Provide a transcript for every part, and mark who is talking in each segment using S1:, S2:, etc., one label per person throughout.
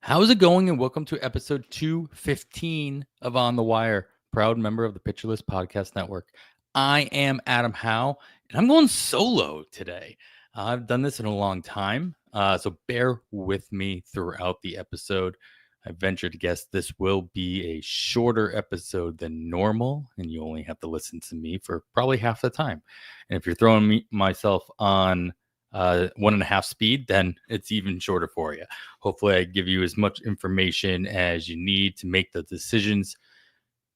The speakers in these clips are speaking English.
S1: How's it going? And welcome to episode 215 of On the Wire, proud member of the Pitcher List Podcast Network. I am Adam Howe, and I'm going solo today. I've done this in a long time, so bear with me throughout the episode. I venture to guess this will be a shorter episode than normal, and you only have to listen to me for probably half the time. And if you're throwing myself on 1.5 speed, then it's even shorter for you. Hopefully I give you as much information as you need to make the decisions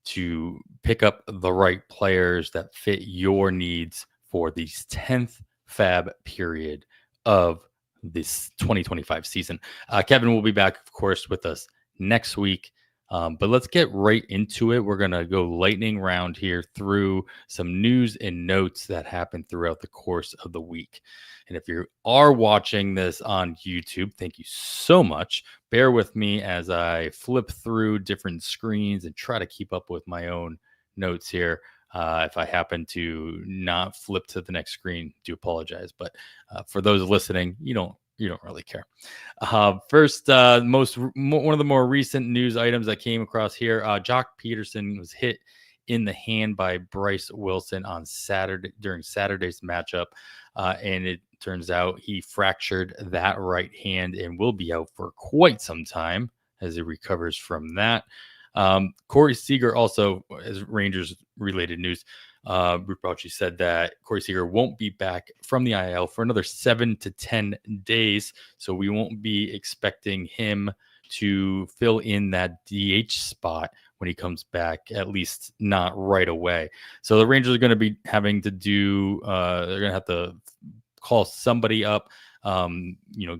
S1: to pick up the right players that fit your needs for the 10th fab period of this 2025 season. Kevin will be back, of course, with us next week. But let's get right into it. We're going to go lightning round here through some news and notes that happened throughout the course of the week. And if you are watching this on YouTube, thank you so much. Bear with me as I flip through different screens and try to keep up with my own notes here. If I happen to not flip to the next screen, do apologize. But for those listening, you don't really care. First, one of the more recent news items that came across here, Jock Peterson was hit in the hand by Bryce Wilson on Saturday during Saturday's matchup, and it turns out he fractured that right hand and will be out for quite some time as he recovers from that. Corey Seager also, as Rangers related news, Bruce Bochy said that Corey Seager won't be back from the IL for another 7 to 10 days. So we won't be expecting him to fill in that DH spot when he comes back, at least not right away. So the Rangers are going to be having to do, they're going to have to call somebody up,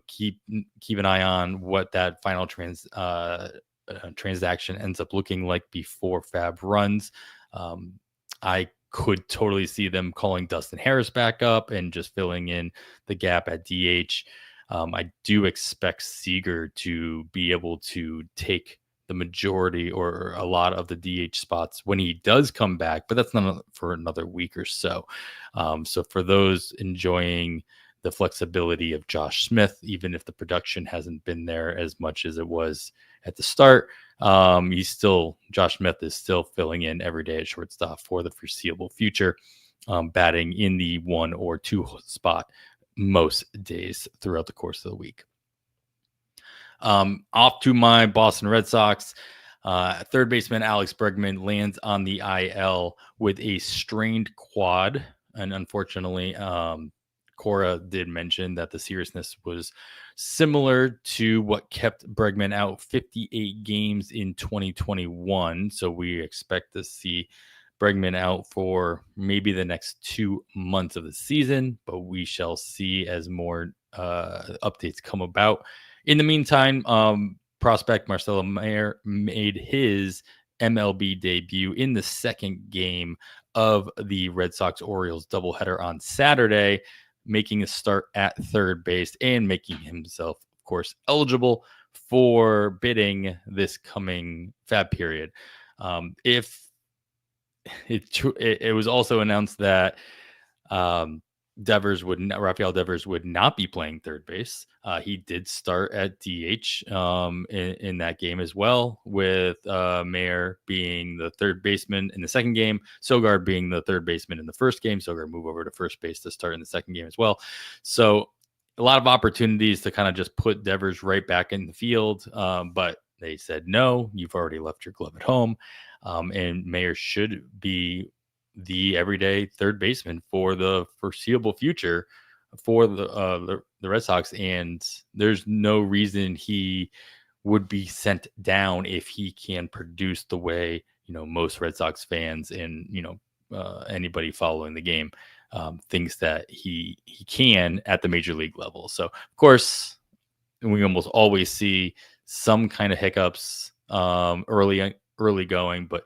S1: keep an eye on what that final transaction ends up looking like before Fab runs. I could totally see them calling Dustin Harris back up and just filling in the gap at DH. I do expect Seager to be able to take the majority or a lot of the DH spots when he does come back, but that's not for another week or so. So for those enjoying the flexibility of Josh Smith, even if the production hasn't been there as much as it was at the start, Josh Smith is still filling in every day at shortstop for the foreseeable future, batting in the 1 or 2 spot most days throughout the course of the week. Off to my Boston Red Sox. Third baseman Alex Bregman lands on the IL with a strained quad, and unfortunately, Cora did mention that the seriousness was similar to what kept Bregman out 58 games in 2021. So we expect to see Bregman out for maybe the next 2 months of the season, but we shall see as more updates come about. In the meantime, prospect Marcelo Mayer made his MLB debut in the second game of the Red Sox-Orioles doubleheader on Saturday, making a start at third base and making himself, of course, eligible for bidding this coming Fab period. It was also announced that Rafael Devers would not be playing third base. He did start at DH in that game as well, with Mayer being the third baseman in the second game, Sogard being the third baseman in the first game. Sogard moved over to first base to start in the second game as well. So a lot of opportunities to kind of just put Devers right back in the field, but they said, no, you've already left your glove at home, and Mayer should be the everyday third baseman for the foreseeable future for the Red Sox, and there's no reason he would be sent down if he can produce the way most Red Sox fans and anybody following the game thinks that he can at the major league level. So of course we almost always see some kind of hiccups early going, but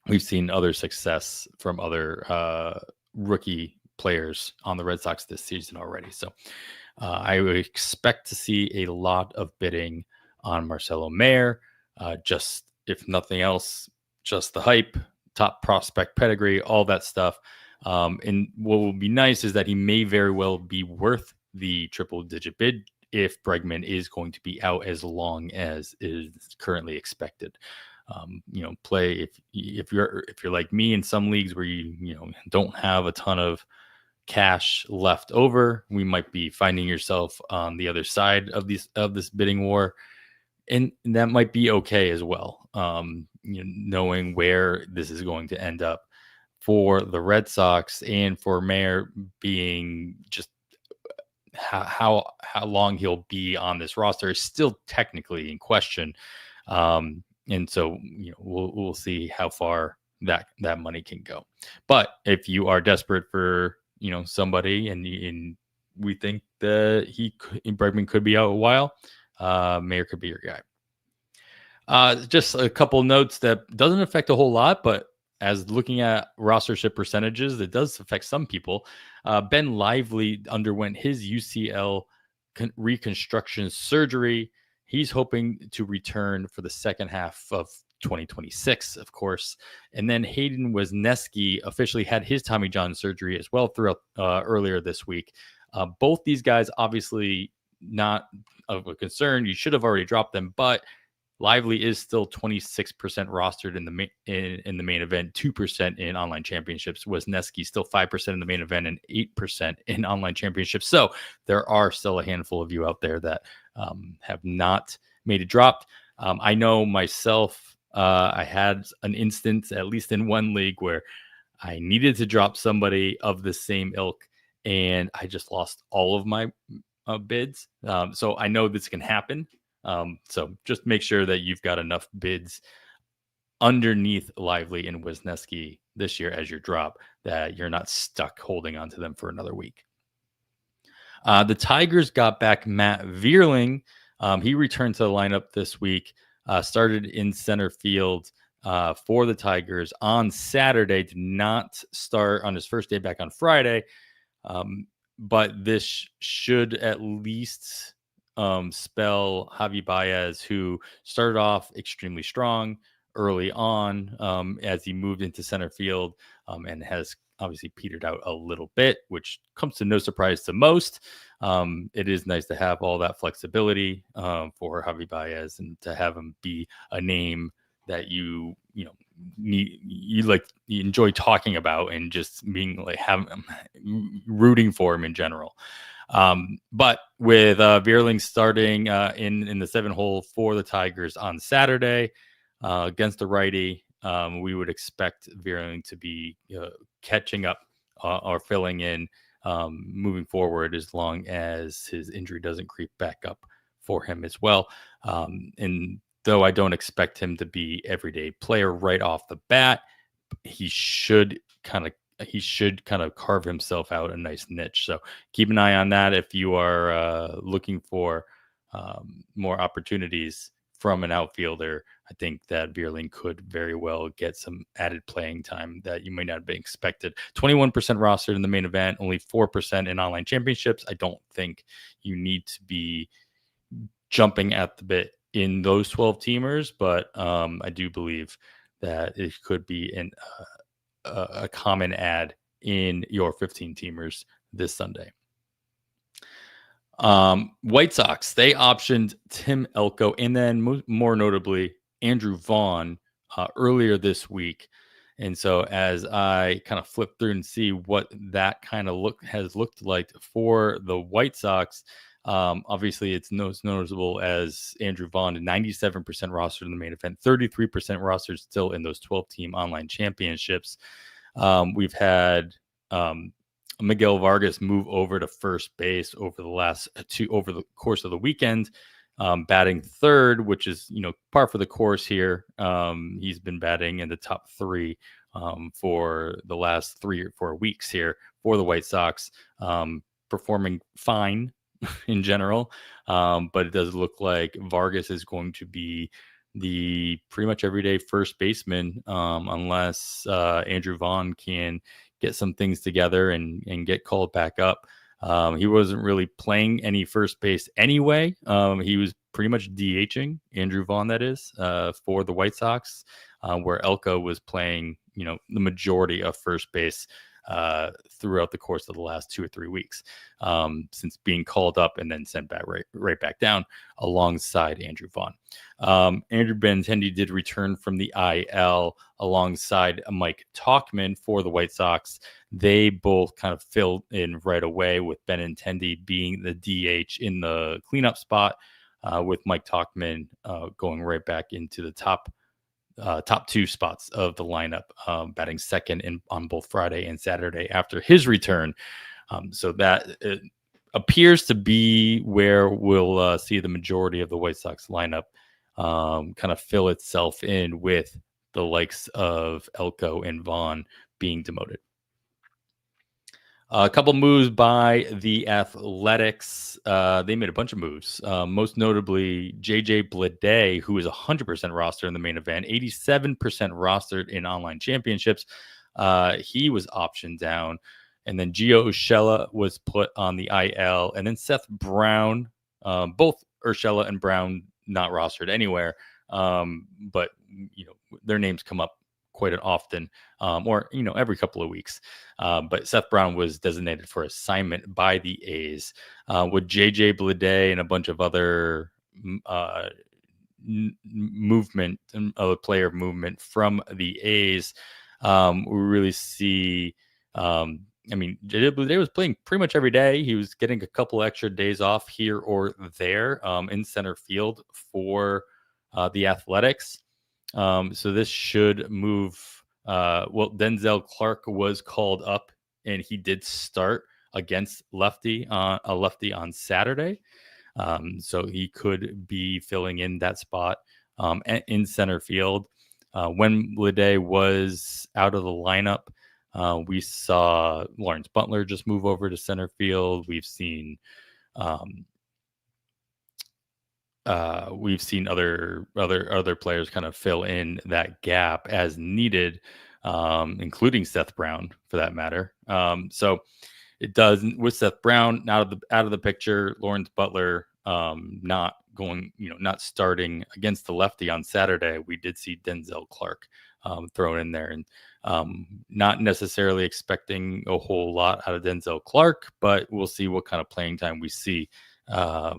S1: we've seen other success from other rookie players on the Red Sox this season already. So I would expect to see a lot of bidding on Marcelo Mayer. Just, if nothing else, just the hype, top prospect pedigree, all that stuff. And what will be nice is that he may very well be worth the triple-digit bid if Bregman is going to be out as long as is currently expected. Play if you're like me in some leagues where you don't have a ton of cash left over, we might be finding yourself on the other side of this bidding war, and that might be okay as well. Knowing where this is going to end up for the Red Sox and for Mayer being just how long he'll be on this roster is still technically in question. And so we'll see how far that money can go. But if you are desperate for somebody and we think that Bregman could be out a while, Mayer could be your guy. Just a couple notes that doesn't affect a whole lot, but as looking at rostership percentages, it does affect some people. Ben Lively underwent his UCL reconstruction surgery. He's hoping to return for the second half of 2026, of course. And then Hayden Wesneski officially had his Tommy John surgery as well throughout earlier this week. Both these guys obviously not of a concern. You should have already dropped them, but Lively is still 26% rostered in the main event, 2% in online championships. Wesneski still 5% in the main event and 8% in online championships. So there are still a handful of you out there that have not made a drop. I know myself, I had an instance, at least in one league, where I needed to drop somebody of the same ilk, and I just lost all of my bids. So I know this can happen. So just make sure that you've got enough bids underneath Lively and Wesneski this year as your drop, that you're not stuck holding on to them for another week. The Tigers got back Matt Vierling. He returned to the lineup this week, started in center field for the Tigers on Saturday, did not start on his first day back on Friday. But this should at least spell Javi Baez, who started off extremely strong early on as he moved into center field and has obviously petered out a little bit, which comes to no surprise to most. It is nice to have all that flexibility for Javi Baez and to have him be a name that you enjoy talking about and just being like rooting for him in general. But with Vierling starting in the 7-hole for the Tigers on Saturday against the righty, we would expect Vierling to be catching up or filling in moving forward, as long as his injury doesn't creep back up for him as well. And though I don't expect him to be everyday player right off the bat, he should kind of carve himself out a nice niche. So keep an eye on that if you are looking for more opportunities from an outfielder. I think that Vierling could very well get some added playing time that you might not have been expected. 21% rostered in the main event, only 4% in online championships. I don't think you need to be jumping at the bit in those 12 teamers, but I do believe that it could be a common ad in your 15 teamers this Sunday. White Sox, they optioned Tim Elko and then more notably Andrew Vaughn earlier this week. And so as I kind of flip through and see what that kind of has looked like for the White Sox, obviously it's noticeable as Andrew Vaughn, 97% rostered in the main event, 33% rostered still in those 12-team online championships. We've had Miguel Vargas move over to first base over the course of the weekend, batting third, which is par for the course here. He's been batting in the top 3 for the last 3 or 4 weeks here for the White Sox, performing fine in general, but it does look like Vargas is going to be the pretty much everyday first baseman unless Andrew Vaughn can get some things together and get called back up. He wasn't really playing any first base anyway. He was pretty much DHing Andrew Vaughn, that is, for the White Sox, where Elko was playing, the majority of first base. throughout the course of the last 2 or 3 weeks, since being called up and then sent back right back down alongside Andrew Vaughn. Andrew Benintendi did return from the IL alongside Mike Tauchman for the White Sox. They both kind of filled in right away, with Benintendi being the DH in the cleanup spot, with Mike Tauchman going right back into the top 2 spots of the lineup, batting second on both Friday and Saturday after his return. So that appears to be where we'll see the majority of the White Sox lineup kind of fill itself in, with the likes of Elko and Vaughn being demoted. A couple moves by the Athletics. They made a bunch of moves, most notably J.J. Bleday, who is 100% rostered in the main event, 87% rostered in online championships. He was optioned down. And then Gio Urshela was put on the IL. And then Seth Brown, both Urshela and Brown not rostered anywhere. But, their names come up quite often, or every couple of weeks. But Seth Brown was designated for assignment by the A's, with JJ Bleday and a bunch of other movement and other player movement from the A's. We really see. JJ Bleday was playing pretty much every day. He was getting a couple extra days off here or there in center field for the Athletics. So this should move. Denzel Clark was called up, and he did start against a lefty on Saturday. So he could be filling in that spot in center field. When Bleday was out of the lineup, we saw Lawrence Butler just move over to center field. We've seen other players kind of fill in that gap as needed, including Seth Brown for that matter. So it does, with Seth Brown out of the picture, Lawrence Butler not starting against the lefty on Saturday. We did see Denzel Clark thrown in there, and not necessarily expecting a whole lot out of Denzel Clark, but we'll see what kind of playing time we see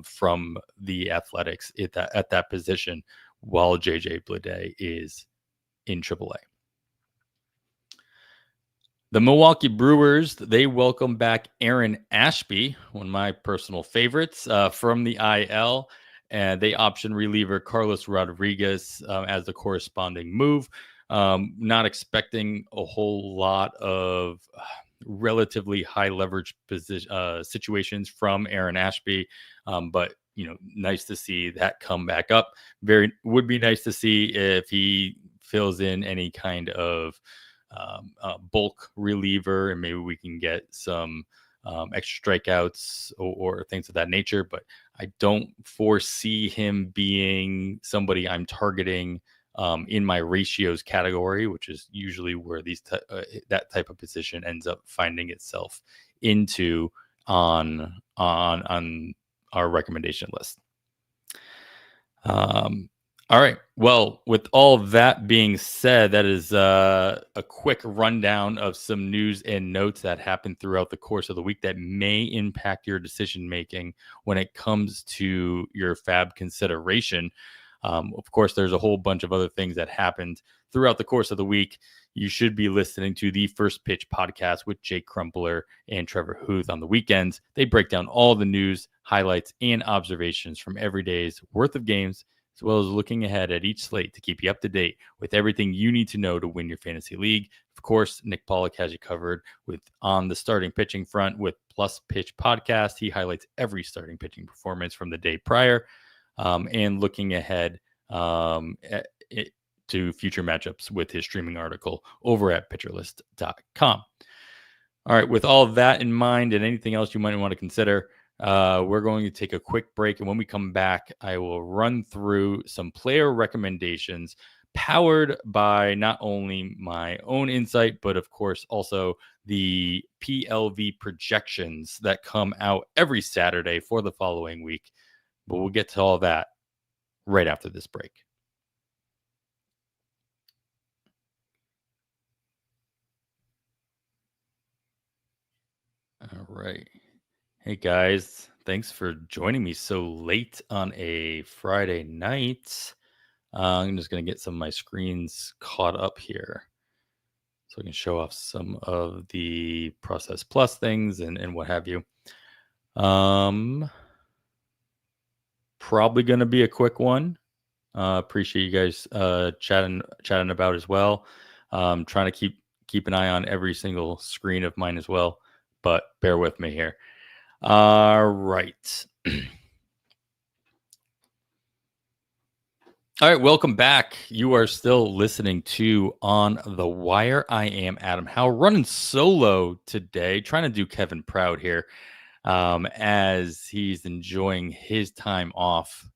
S1: from the Athletics at that position while JJ Bleday is in AAA. The Milwaukee Brewers, they welcome back Aaron Ashby, one of my personal favorites, from the IL, and they option reliever Carlos Rodriguez as the corresponding move. Not expecting a whole lot of relatively high leverage situations from Aaron Ashby, but nice to see that come back up. Would be nice to see if he fills in any kind of bulk reliever, and maybe we can get some extra strikeouts or things of that nature. But I don't foresee him being somebody I'm targeting in my ratios category, which is usually where that type of position ends up finding itself into on our recommendation list. All right. Well, with all that being said, that is a quick rundown of some news and notes that happened throughout the course of the week that may impact your decision making when it comes to your FAB consideration. Of course, there's a whole bunch of other things that happened throughout the course of the week. You should be listening to the First Pitch podcast with Jake Crumpler and Trevor Huth on the weekends. They break down all the news, highlights, and observations from every day's worth of games, as well as looking ahead at each slate to keep you up to date with everything you need to know to win your fantasy league. Of course, Nick Pollock has you covered on the starting pitching front with Plus Pitch podcast. He highlights every starting pitching performance from the day prior, and looking ahead to future matchups with his streaming article over at pitcherlist.com. All right, with all of that in mind and anything else you might want to consider, we're going to take a quick break. And when we come back, I will run through some player recommendations powered by not only my own insight, but of course also the PLV projections that come out every Saturday for the following week. But we'll get to all that right after this break. All right. Hey guys, thanks for joining me so late on a Friday night. I'm just going to get some of my screens caught up here so I can show off some of the Process Plus things and what have you. Probably going to be a quick one. Appreciate you guys chatting about as well. Trying to keep an eye on every single screen of mine as well, but bear with me here. All right. All right, welcome back. You are still listening to On the Wire. I am Adam Howe, running solo today, trying to do Kevin proud here, as he's enjoying his time off.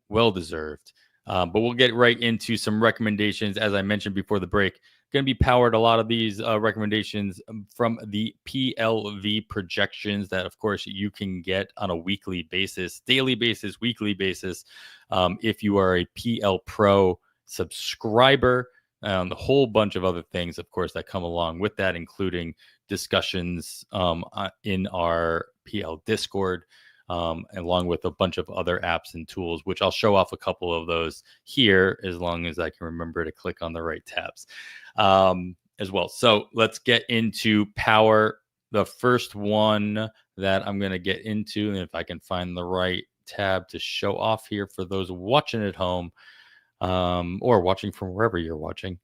S1: Well deserved. But we'll get right into some recommendations. As I mentioned before the break, going to be powered a lot of these recommendations from the PLV projections that, of course, you can get on a weekly basis, daily basis, weekly basis. If you are a PL Pro subscriber, a whole bunch of other things, of course, that come along with that, including discussions in our PL Discord. Along with a bunch of other apps and tools, which I'll show off a couple of those here as long as I can remember to click on the right tabs as well. So let's get into power. The first one that I'm going to get into, and if I can find the right tab to show off here for those watching at home or watching from wherever you're watching,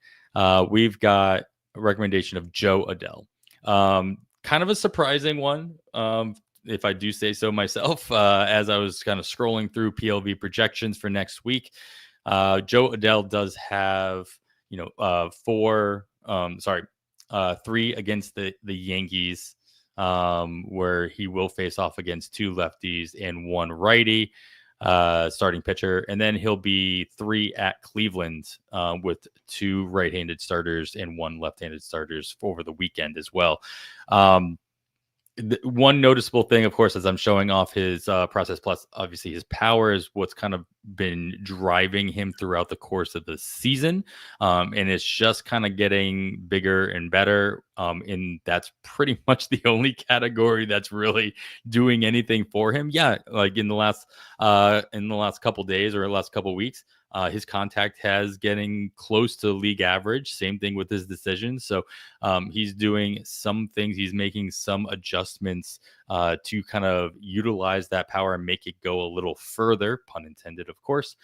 S1: we've got a recommendation of Jo Adell. Kind of a surprising one. If I do say so myself, as I was kind of scrolling through PLV projections for next week. Jo Adell does have, 3 against the Yankees, where he will face off against 2 lefties and 1 righty starting pitcher. And then he'll be 3 at Cleveland with 2 right-handed starters and 1 left-handed starters over the weekend as well. One noticeable thing, of course, as I'm showing off his Process Plus, obviously his power is what's kind of been driving him throughout the course of the season. And it's just kind of getting bigger and better. And that's pretty much the only category that's really doing anything for him. Yeah, like in the last couple days or last couple weeks, his contact has getting close to league average. Same thing with his decisions. So he's doing some things. He's making some adjustments to kind of utilize that power and make it go a little further, pun intended, of course.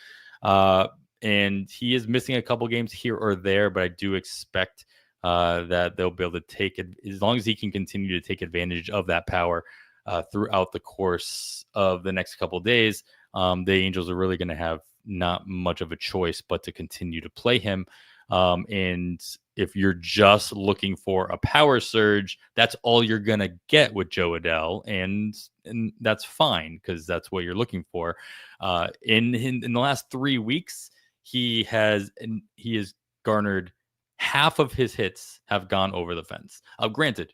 S1: And he is missing a couple games here or there, but I do expect that they'll be able to take it as long as he can continue to take advantage of that power throughout the course of the next couple of days. The Angels are really going to have not much of a choice but to continue to play him. And if you're just looking for a power surge, that's all you're going to get with Jo Adell. And that's fine because that's what you're looking for. In the last 3 weeks, he has garnered half of his hits have gone over the fence. Granted,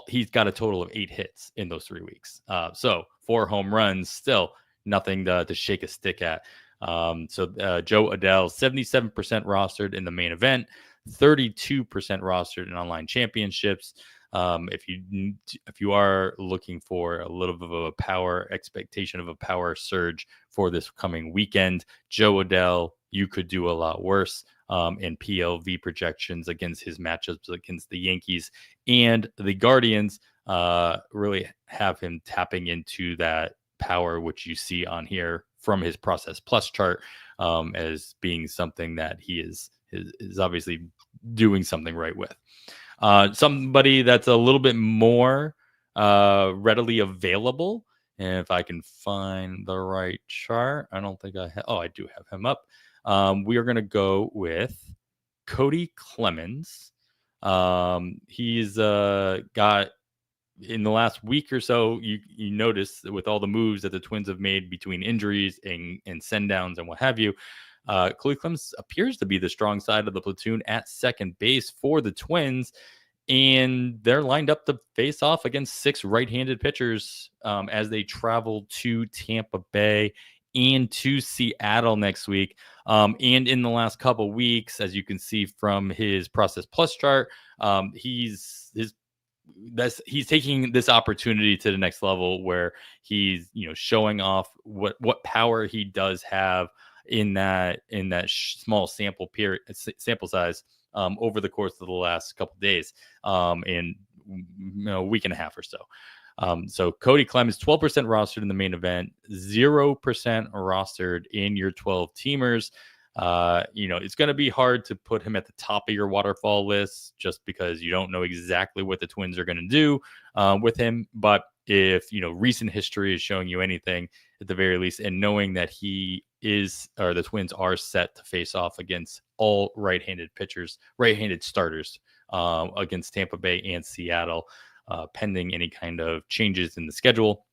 S1: he's got a total of 8 hits in those 3 weeks. So 4 home runs, still nothing to shake a stick at. So Jo Adell, 77% rostered in the main event, 32% rostered in online championships. If you are looking for a little bit of a power expectation of a power surge for this coming weekend, Jo Adell, you could do a lot worse in PLV projections against his matchups against the Yankees and the Guardians. Really have him tapping into that power, which you see on here from his Process Plus chart, as being something that he is obviously doing something right with. Somebody that's a little bit more readily available. And if I can find the right chart, I don't think I have. Oh, I do have him up. We are going to go with KODY CLEMENS. He's got, in the last week or so, you notice with all the moves that the Twins have made between injuries and send downs and what have you, KODY CLEMENS appears to be the strong side of the platoon at second base for the Twins, and they're lined up to face off against 6 right-handed pitchers as they travel to Tampa Bay and to Seattle next week. And in the last couple weeks, as you can see from his Process Plus chart, his he's taking this opportunity to the next level where he's, showing off what power he does have in that small sample size over the course of the last couple of days, in a week and a half or so. So KODY Clemens, 12% rostered in the main event, 0% rostered in your 12 teamers. It's going to be hard to put him at the top of your waterfall list just because you don't know exactly what the Twins are going to do with him. But if, recent history is showing you anything at the very least, and knowing that the Twins are set to face off against all right-handed starters against Tampa Bay and Seattle, pending any kind of changes in the schedule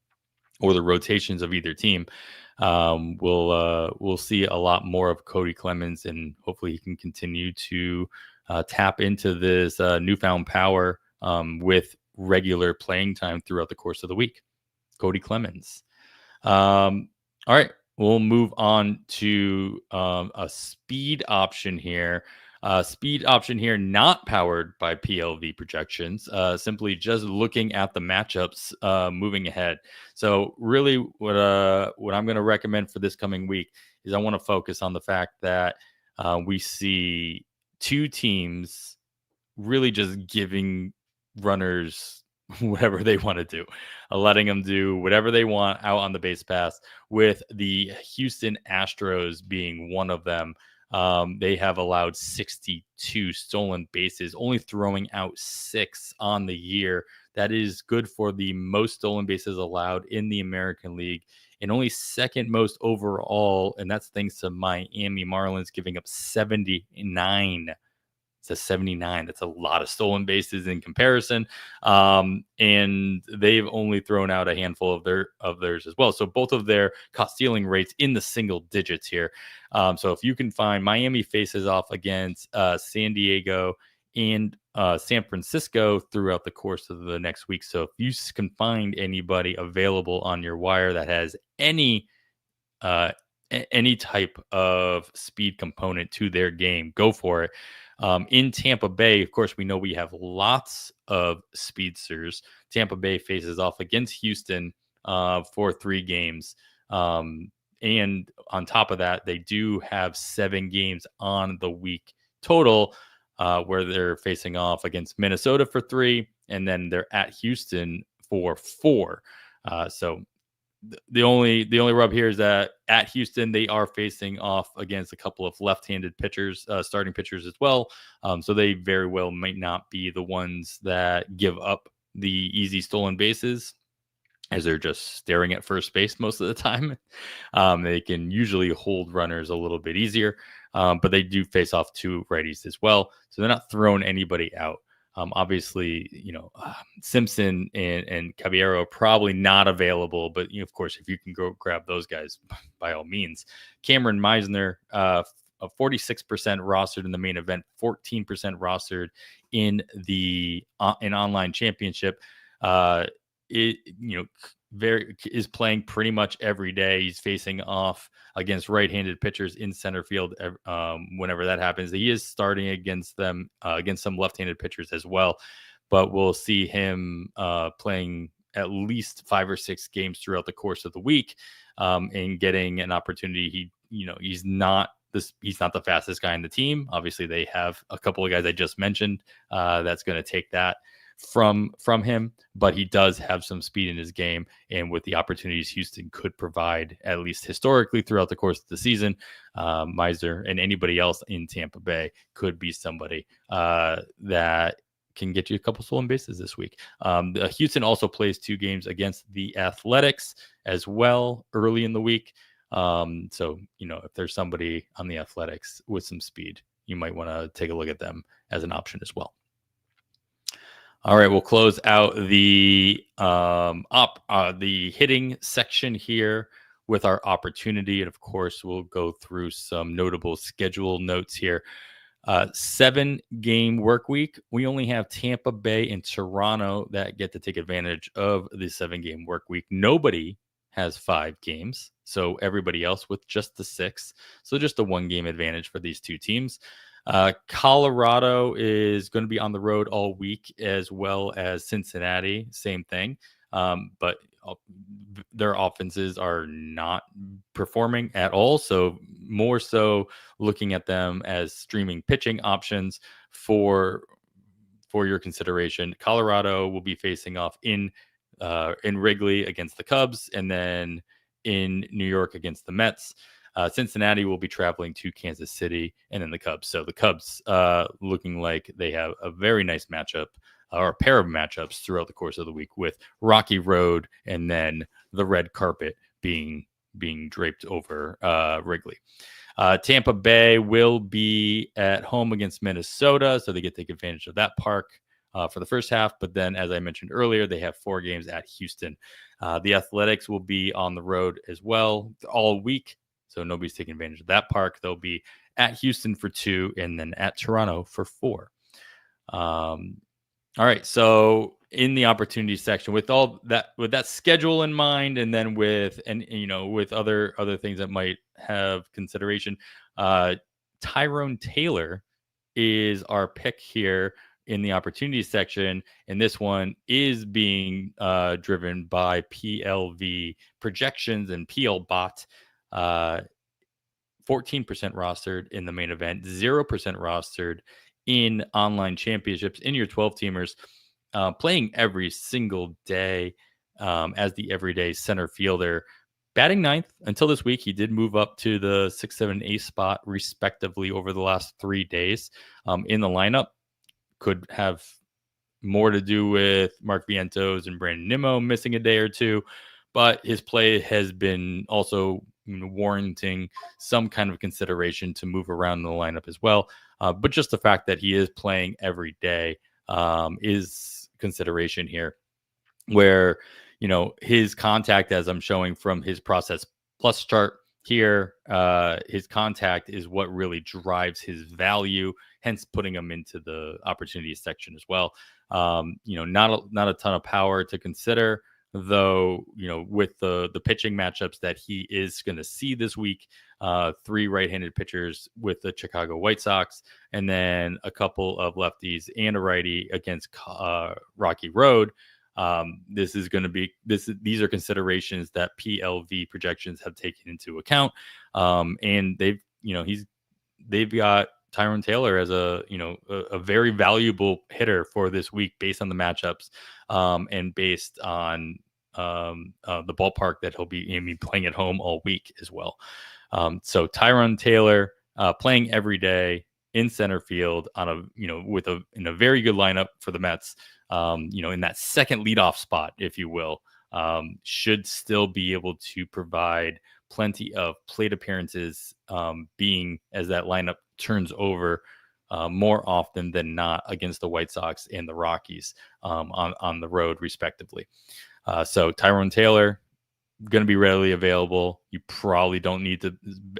S1: or the rotations of either team. We'll see a lot more of KODY Clemens, and hopefully he can continue to tap into this newfound power with regular playing time throughout the course of the week. KODY Clemens. All right, we'll move on to a speed option here. Not powered by PLV projections, simply just looking at the matchups moving ahead. So really what I'm going to recommend for this coming week is I want to focus on the fact that we see two teams really just giving runners whatever they want to do, letting them do whatever they want out on the base pass, with the Houston Astros being one of them. They have allowed 62 stolen bases, only throwing out 6 on the year. That is good for the most stolen bases allowed in the American League, and only second most overall. And that's thanks to Miami Marlins giving up 79. It's a 79. That's a lot of stolen bases in comparison. And they've only thrown out a handful of theirs as well. So both of their caught stealing rates in the single digits here. So if you can find, Miami faces off against San Diego and San Francisco throughout the course of the next week. So if you can find anybody available on your wire that has any type of speed component to their game, go for it. In Tampa Bay, of course, we know we have lots of speedsters. Tampa Bay faces off against Houston for 3 games. And on top of that, they do have 7 games on the week total, where they're facing off against Minnesota for 3, and then they're at Houston for 4. So the only rub here is that at Houston, they are facing off against a couple of left-handed pitchers, starting pitchers as well. So they very well might not be the ones that give up the easy stolen bases, as they're just staring at first base most of the time. They can usually hold runners a little bit easier, but they do face off 2 righties as well. So they're not throwing anybody out. Obviously, Simpson and Caballero probably not available, but of course, if you can go grab those guys, by all means. Cameron Misner, 46% rostered in the main event, 14% rostered in the online championship. Is playing pretty much every day. He's facing off against right-handed pitchers in center field whenever that happens. He is starting against them, against some left-handed pitchers as well, but we'll see him playing at least 5 or 6 games throughout the course of the week, and getting an opportunity. He's not the fastest guy in the team. Obviously, they have a couple of guys I just mentioned that's going to take that from him, but he does have some speed in his game, and with the opportunities Houston could provide, at least historically throughout the course of the season, Misner and anybody else in Tampa Bay could be somebody that can get you a couple stolen bases this week. Houston also plays 2 games against the Athletics as well early in the week. So if there's somebody on the Athletics with some speed, you might want to take a look at them as an option as well. All right, we'll close out the hitting section here with our opportunity, and of course, we'll go through some notable schedule notes here. 7-game work week. We only have Tampa Bay and Toronto that get to take advantage of the 7-game work week. Nobody has 5 games, so everybody else with just the 6. So just a 1-game advantage for these 2 teams. Colorado is going to be on the road all week, as well as Cincinnati. Same thing. But their offenses are not performing at all. So more so looking at them as streaming pitching options for your consideration. Colorado will be facing off in Wrigley against the Cubs, and then in New York against the Mets. Cincinnati will be traveling to Kansas City, and then the Cubs. So the Cubs looking like they have a very nice matchup, or a pair of matchups throughout the course of the week, with Rocky Road and then the red carpet being draped over Wrigley. Tampa Bay will be at home against Minnesota, so they get to take advantage of that park for the first half. But then, as I mentioned earlier, they have 4 games at Houston. The Athletics will be on the road as well all week, so nobody's taking advantage of that park. They'll be at Houston for 2 and then at Toronto for 4. All right, so in the opportunity section, with that schedule in mind, and then with other things that might have consideration, Tyrone Taylor is our pick here in the opportunity section, and this one is being driven by PLV projections and PL Bot. 14% rostered in the main event, 0% rostered in online championships in your 12 teamers, playing every single day as the everyday center fielder. Batting 9th until this week. He did move up to the 6, 7, 8 spot respectively over the last 3 days in the lineup. Could have more to do with Mark Vientos and Brandon Nimmo missing a day or two, but his play has been also warranting some kind of consideration to move around in the lineup as well. But just the fact that he is playing every day is consideration here, where his contact, as I'm showing from his process plus chart here, his contact is what really drives his value, hence putting him into the opportunity section as well. Not a ton of power to consider, though, with the pitching matchups that he is going to see this week, 3 right-handed pitchers with the Chicago White Sox, and then a couple of lefties and a righty against Rocky Road. These are considerations that PLV projections have taken into account. And they've got Tyrone Taylor as a very valuable hitter for this week based on the matchups, and based on the ballpark that he'll be playing at home all week as well. So Tyrone Taylor playing every day in center field in a very good lineup for the Mets. In that second leadoff spot, if you will, should still be able to provide plenty of plate appearances, being as that lineup turns over more often than not against the White Sox and the Rockies on the road, respectively. So Tyrone Taylor going to be readily available. You probably don't need to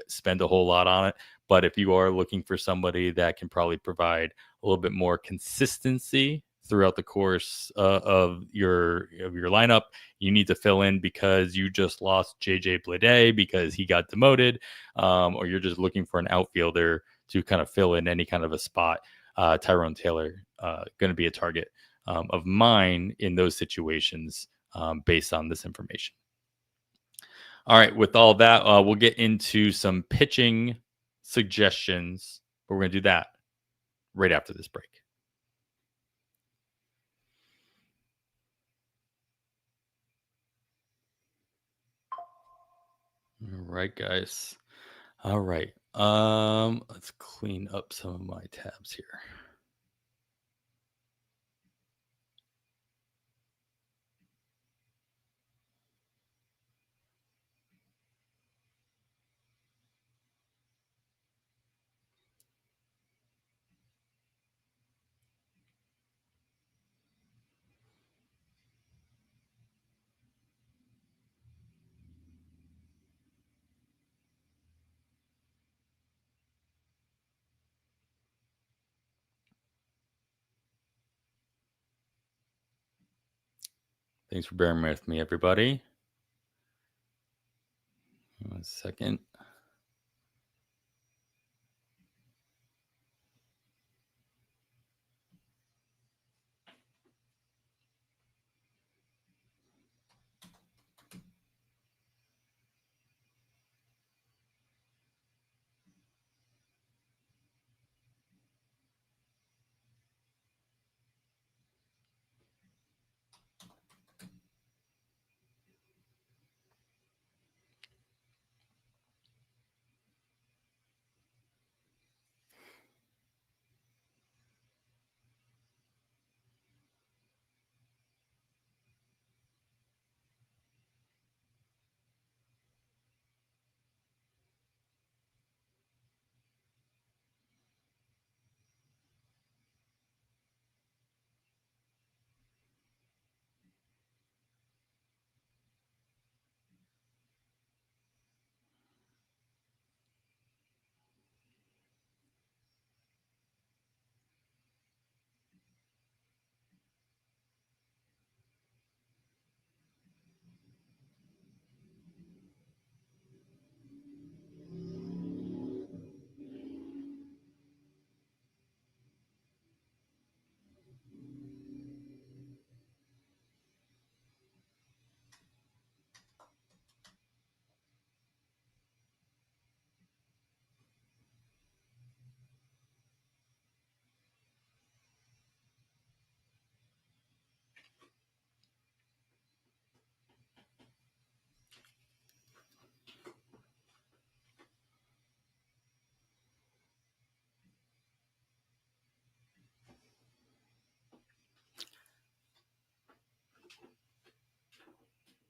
S1: spend a whole lot on it, but if you are looking for somebody that can probably provide a little bit more consistency throughout the course of your lineup, you need to fill in because you just lost JJ Bleday because he got demoted, or you're just looking for an outfielder to kind of fill in any kind of a spot. Tyrone Taylor going to be a target of mine in those situations, based on this information. All right, with all that, we'll get into some pitching suggestions, but we're going to do that right after this break. All right, guys. All right. Let's clean up some of my tabs here. Thanks for bearing with me, everybody. 1 second.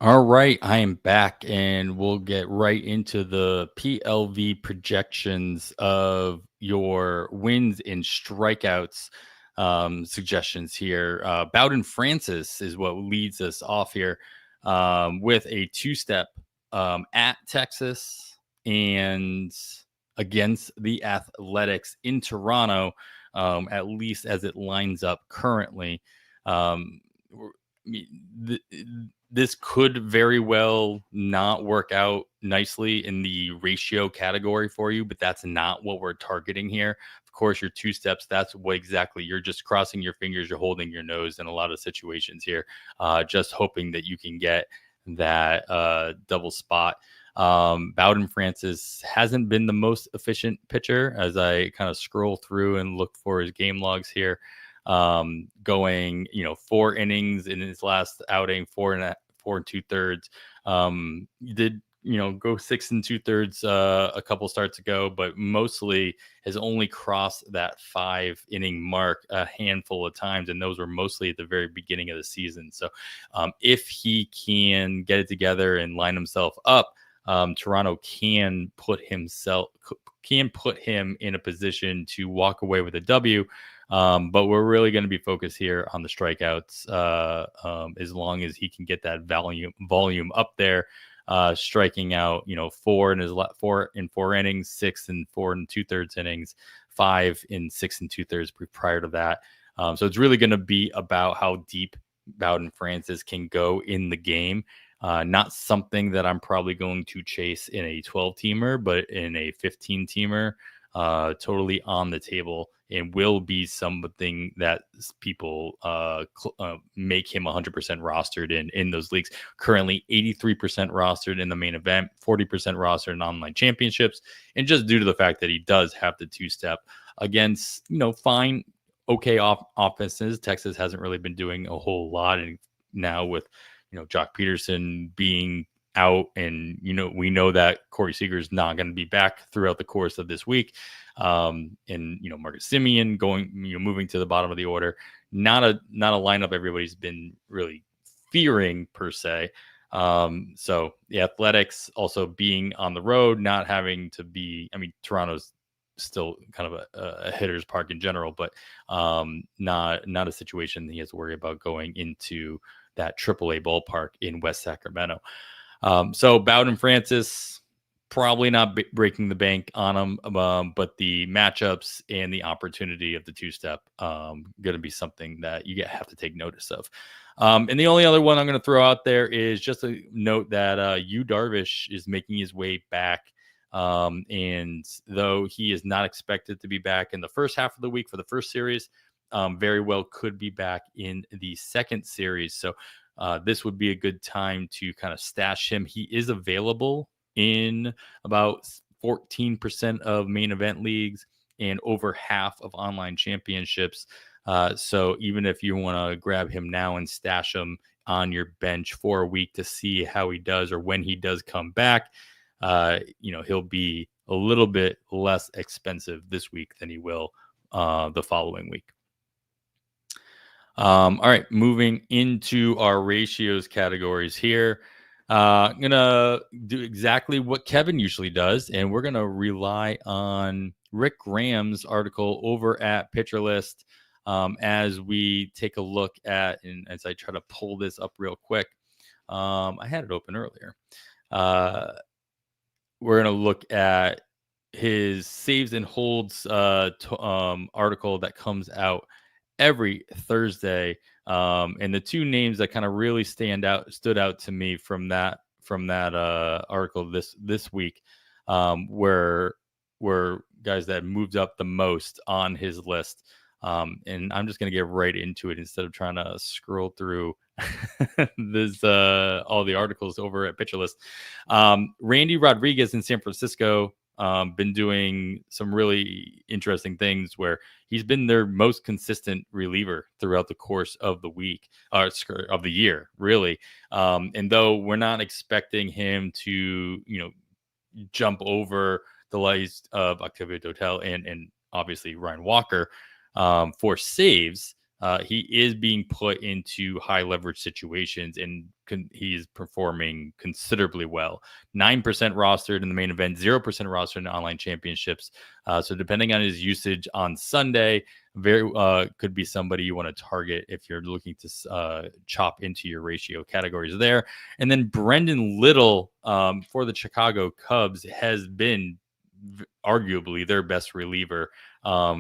S1: All right, I am back, and we'll get right into the PLV projections of your wins and strikeouts suggestions here. Bowden Francis is what leads us off here with a two-step at Texas and against the Athletics in Toronto, at least as it lines up currently. Um, this could very well not work out nicely in the ratio category for you, but that's not what we're targeting here. Of course, your two steps, that's what exactly you're just crossing your fingers, you're holding your nose in a lot of situations here, just hoping that you can get that double spot. Bowden Francis hasn't been the most efficient pitcher as I kind of scroll through and look for his game logs here. Going 4 innings in his last outing, 4 2/3. Did go 6 2/3 a couple starts ago, but mostly has only crossed that 5 inning mark a handful of times, and those were mostly at the very beginning of the season. So if he can get it together and line himself up, Toronto can put him in a position to walk away with a W. But we're really going to be focused here on the strikeouts, as long as he can get that volume up there, striking out, 4 in 4 innings, 6 in 4 2/3 innings, 5 in 6 2/3 prior to that. So it's really going to be about how deep Bowden Francis can go in the game. Not something that I'm probably going to chase in a 12-teamer, but in a 15-teamer, totally on the table, and will be something that people make him 100% rostered in those leagues. Currently 83% rostered in the main event, 40% rostered in online championships, and just due to the fact that he does have the two-step against fine, okay offenses. Texas hasn't really been doing a whole lot, and now with Jock Peterson being out, and we know that Corey Seager is not going to be back throughout the course of this week, and Marcus Semien moving to the bottom of the order. Not a lineup everybody's been really fearing per se. So the Athletics also being on the road, not having to be. I mean, Toronto's still kind of a hitter's park in general, but not a situation that he has to worry about going into that AAA ballpark in West Sacramento. So Bowden Francis, probably not breaking the bank on him, but the matchups and the opportunity of the two-step going to be something that you have to take notice of. And the only other one I'm going to throw out there is just a note that DARVISH is making his way back. And though he is not expected to be back in the first half of the week for the first series, very well could be back in the second series. So this would be a good time to kind of stash him. He is available in about 14% of main event leagues and over half of online championships. So even if you want to grab him now and stash him on your bench for a week to see how he does, or when he does come back, he'll be a little bit less expensive this week than he will the following week. All right, moving into our ratios categories here. I'm going to do exactly what Kevin usually does, and we're going to rely on Rick Graham's article over at Pitcher List as we take a look at, and as I try to pull this up real quick. I had it open earlier. We're going to look at his saves and holds article that comes out every Thursday. And the two names that kind of really stood out to me from that article this week were guys that moved up the most on his list. And I'm just going to get right into it instead of trying to scroll through this all the articles over at Pitcher List. Randy Rodriguez in San Francisco been doing some really interesting things where he's been their most consistent reliever throughout the course of the week, of the year, really. And though we're not expecting him to, jump over the likes of Octavio Dotel and obviously Ryan Walker for saves, he is being put into high leverage situations, and he is performing considerably well. 9% rostered in the main event, 0% rostered in online championships. So depending on his usage on Sunday, very could be somebody you want to target if you're looking to chop into your ratio categories there. And then Brendan Little for the Chicago Cubs has been arguably their best reliever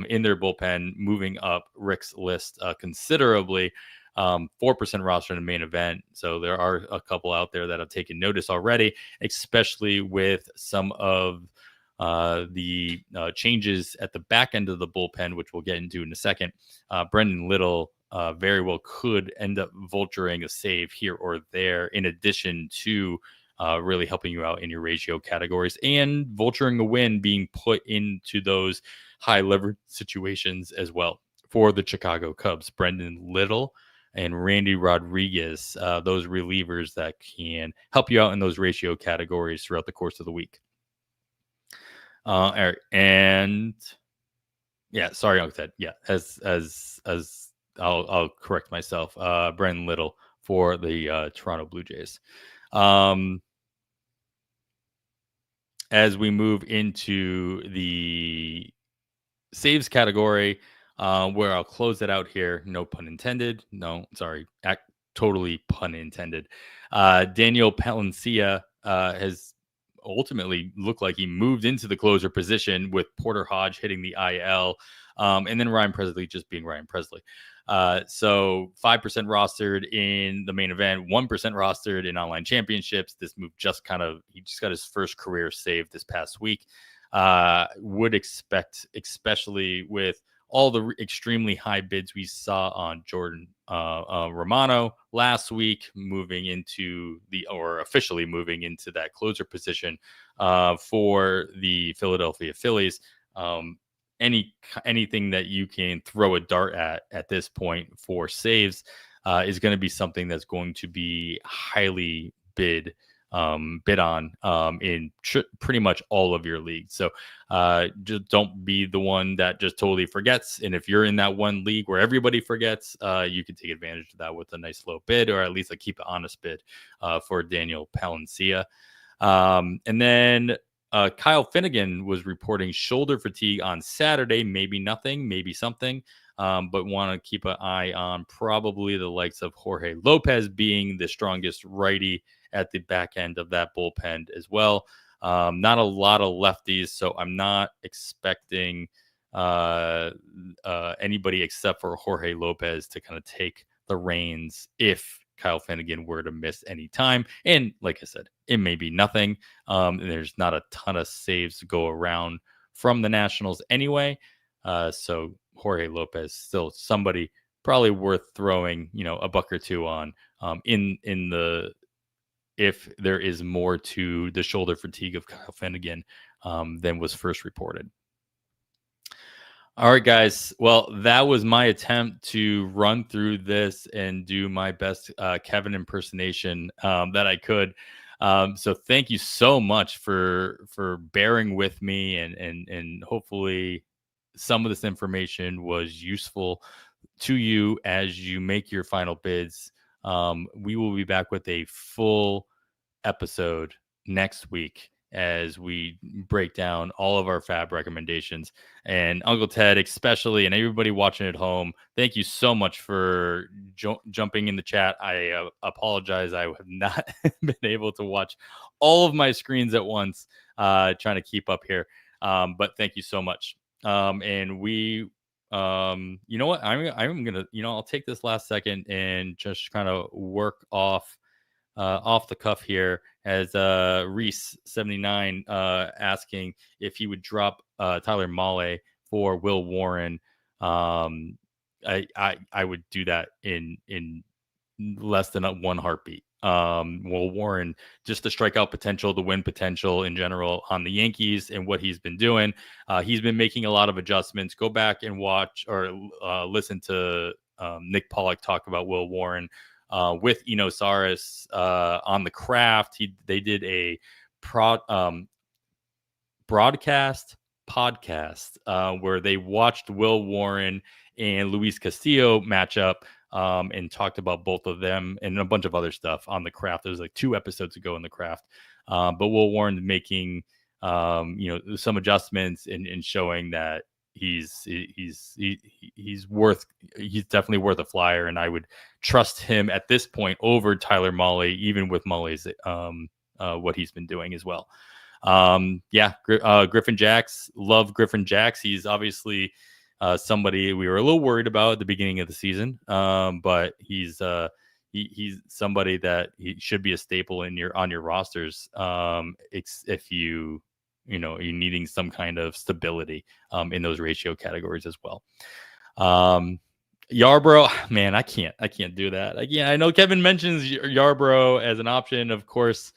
S1: in their bullpen, moving up Rick's list considerably. 4% roster in the main event. So there are a couple out there that have taken notice already, especially with some of the changes at the back end of the bullpen, which we'll get into in a second. Brendan Little very well could end up vulturing a save here or there, in addition to really helping you out in your ratio categories and vulturing a win, being put into those high leverage situations as well for the Chicago Cubs. Brendan Little and Randy Rodriguez, those relievers that can help you out in those ratio categories throughout the course of the week. And yeah, sorry, Uncle Ted. Yeah, as I'll correct myself. Brendan Little for the Toronto Blue Jays. As we move into the saves category, where I'll close it out here. No pun intended. No, sorry. Totally pun intended. Daniel Palencia has ultimately looked like he moved into the closer position with Porter Hodge hitting the IL, and then Ryan Presley just being Ryan Presley. So 5% rostered in the main event, 1% rostered in online championships. This move he just got his first career save this past week. Would expect, especially with all the extremely high bids we saw on Jordan Romano last week, officially moving into that closer position for the Philadelphia Phillies. Anything that you can throw a dart at this point for saves is going to be something that's going to be highly bid on in pretty much all of your leagues. So just don't be the one that just totally forgets. And if you're in that one league where everybody forgets, you can take advantage of that with a nice low bid, or at least a keep it honest bid for Daniel Palencia. And then Kyle Finnegan was reporting shoulder fatigue on Saturday. Maybe nothing, maybe something. But want to keep an eye on probably the likes of Jorge Lopez being the strongest righty at the back end of that bullpen as well. Not a lot of lefties, so I'm not expecting anybody except for Jorge Lopez to kind of take the reins if Kyle Finnegan were to miss any time. And like I said, it may be nothing. And there's not a ton of saves to go around from the Nationals anyway. So Jorge Lopez still somebody probably worth throwing, a buck or two on if there is more to the shoulder fatigue of Kyle Finnegan than was first reported. All right, guys. Well, that was my attempt to run through this and do my best Kevin impersonation that I could. So thank you so much for bearing with me, and hopefully some of this information was useful to you as you make your final bids. We will be back with a full episode next week as we break down all of our fab recommendations. And Uncle Ted especially, and everybody watching at home, thank you so much for jumping in the chat. I apologize, I have not been able to watch all of my screens at once, trying to keep up here, but thank you so much. And we you know what, I'm gonna, I'll take this last second and just kind of work off the cuff here, as Reese 79 asking if he would drop Tyler Mahle for Will Warren. I would do that in less than one heartbeat. Will Warren, just the strikeout potential, the win potential in general on the Yankees and what he's been doing. He's been making a lot of adjustments. Go back and watch or listen to Nick Pollock talk about Will Warren with Eno Saris on the Craft. They did a broadcast podcast where they watched Will Warren and Luis Castillo match up and talked about both of them and a bunch of other stuff on the craft. It was like 2 episodes ago in the craft. But Will Warren making some adjustments and showing that he's definitely worth a flyer, and I would trust him at this point over Tyler Mahle, even with Mahle's what he's been doing as well. Griffin Jax, love Griffin Jax. He's obviously somebody we were a little worried about at the beginning of the season, but he's somebody that he should be a staple on your rosters. If you're needing some kind of stability in those ratio categories as well. Yarbrough, man, I can't do that. Again, I know Kevin mentions Yarbrough as an option. Of course,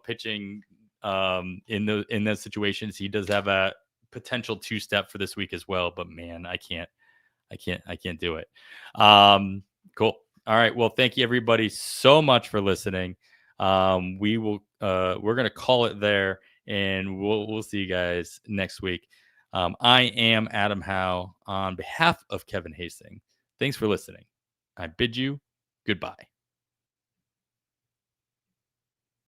S1: pitching in those situations, he does have a potential 2-step for this week as well. But man, I can't do it. Cool. All right. Well, thank you everybody so much for listening. We're gonna call it there, and we'll see you guys next week. I am Adam Howe on behalf of Kevin Hastings. Thanks for listening. I bid you goodbye.